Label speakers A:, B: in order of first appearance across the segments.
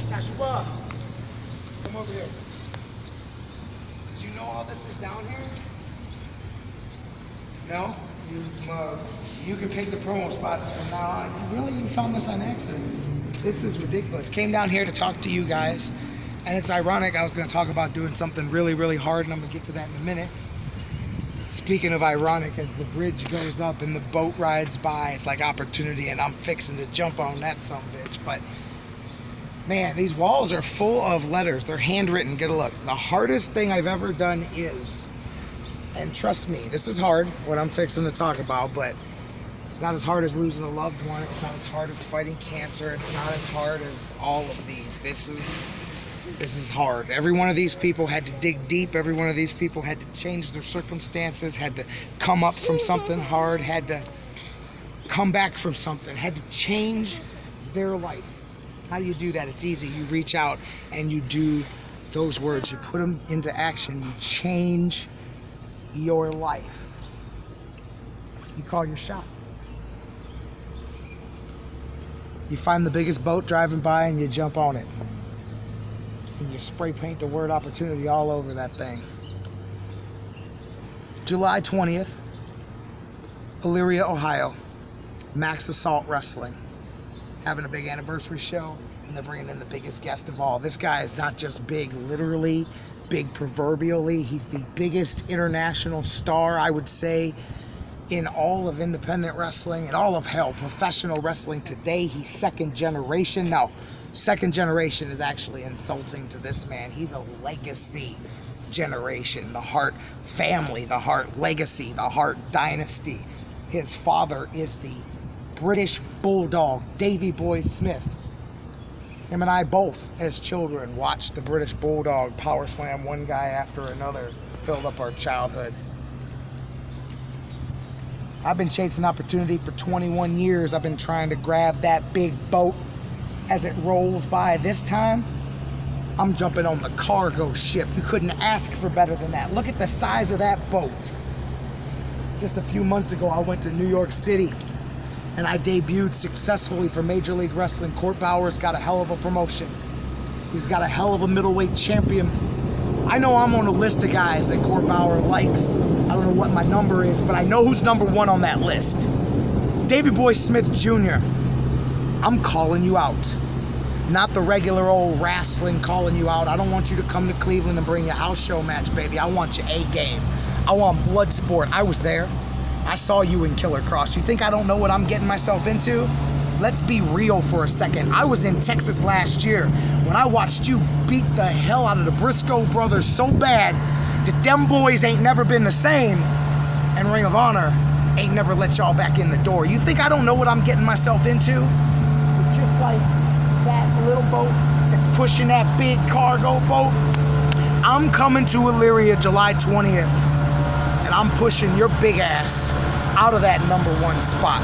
A: Joshua, come over here. Did you know all this is down here? No? You can pick the promo spots from now on. You found this on accident? This is ridiculous. Came down here to talk to you guys, and it's ironic. I was going to talk about doing something really, really hard, and I'm going to get to that in a minute. Speaking of ironic, as the bridge goes up and the boat rides by, it's like opportunity, and I'm fixing to jump on that sumbitch. But man, these walls are full of letters. They're handwritten. Get a look. The hardest thing I've ever done is, and trust me, this is hard, what I'm fixing to talk about, but it's not as hard as losing a loved one. It's not as hard as fighting cancer. It's not as hard as all of these. This is hard. Every one of these people had to dig deep. Every one of these people had to change their circumstances, had to come up from something hard, had to come back from something, had to change their life. How do you do that? It's easy. You reach out and you do those words. You put them into action. You change your life. You call your shot. You find the biggest boat driving by and you jump on it. And you spray paint the word opportunity all over that thing. July 20th, Elyria, Ohio. Max Assault Wrestling. Having a big anniversary show, and they're bringing in the biggest guest of all. This guy is not just big literally, big proverbially. He's the biggest international star, I would say, in all of independent wrestling and all of hell, professional wrestling today. He's second generation. No, second generation is actually insulting to this man. He's a legacy generation. The Hart family, the Hart legacy, the Hart dynasty. His father is the British Bulldog, Davey Boy Smith. Him and I both, as children, watched the British Bulldog power slam one guy after another. Filled up our childhood. I've been chasing opportunity for 21 years. I've been trying to grab that big boat as it rolls by. This time, I'm jumping on the cargo ship. You couldn't ask for better than that. Look at the size of that boat. Just a few months ago, I went to New York City and I debuted successfully for Major League Wrestling. Bauer's got a hell of a promotion. He's got a hell of a middleweight champion. I know I'm on a list of guys that Bauer likes. I don't know what my number is, but I know who's number one on that list. Davey Boy Smith Jr., I'm calling you out. Not the regular old wrestling calling you out. I don't want you to come to Cleveland and bring your house show match, baby. I want your A-game. I want blood sport. I was there. I saw you in Killer Cross. You think I don't know what I'm getting myself into? Let's be real for a second. I was in Texas last year when I watched you beat the hell out of the Briscoe brothers so bad that them boys ain't never been the same, and Ring of Honor ain't never let y'all back in the door. You think I don't know what I'm getting myself into? It's just like that little boat that's pushing that big cargo boat. I'm coming to Elyria July 20th, and I'm pushing your big ass out of that #1 spot.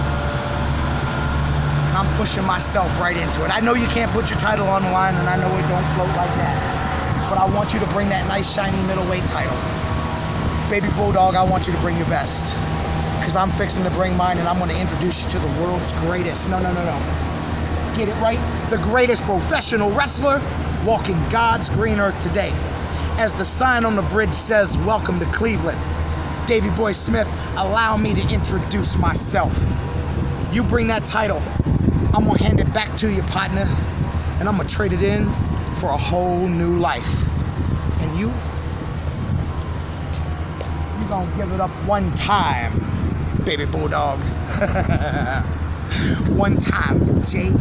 A: I'm pushing myself right into it. I know you can't put your title on the line, and I know it don't float like that. But I want you to bring that nice, shiny middleweight title. Baby Bulldog, I want you to bring your best. Because I'm fixing to bring mine, and I'm going to introduce you to the world's greatest. No. Get it right? The greatest professional wrestler walking God's green earth today. As the sign on the bridge says, welcome to Cleveland. Davey Boy Smith, allow me to introduce myself. You bring that title, I'm gonna hand it back to you, partner, and I'm gonna trade it in for a whole new life. And you gonna give it up one time, baby Bulldog. One time for J-Rocc.